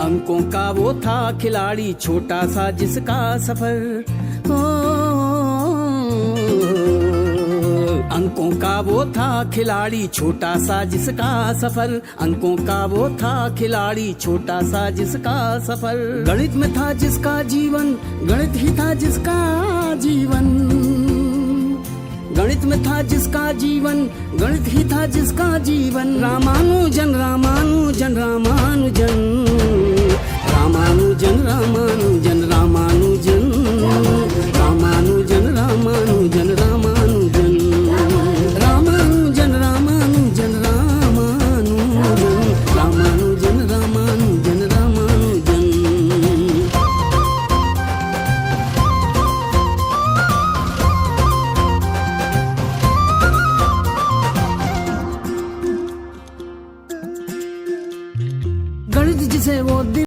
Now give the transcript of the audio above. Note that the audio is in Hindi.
अंकों का वो था खिलाड़ी, छोटा सा जिसका सफर। अंकों का वो था खिलाड़ी, छोटा सा जिसका सफर। अंकों का वो था खिलाड़ी, छोटा सा जिसका सफर। गणित में था जिसका जीवन, गणित ही था जिसका जीवन। गणित में था जिसका जीवन, गणित ही था जिसका जीवन। रामानुजन रामानुजन रामानुजन, रामानुजन रामानुजन रामानुजन, रामानुजन रामानुजन रामानुजन, रामानुजन रामानुजन रामानुजन, रामानुजन रामानुजन रामानुजन। गणित जिसे वो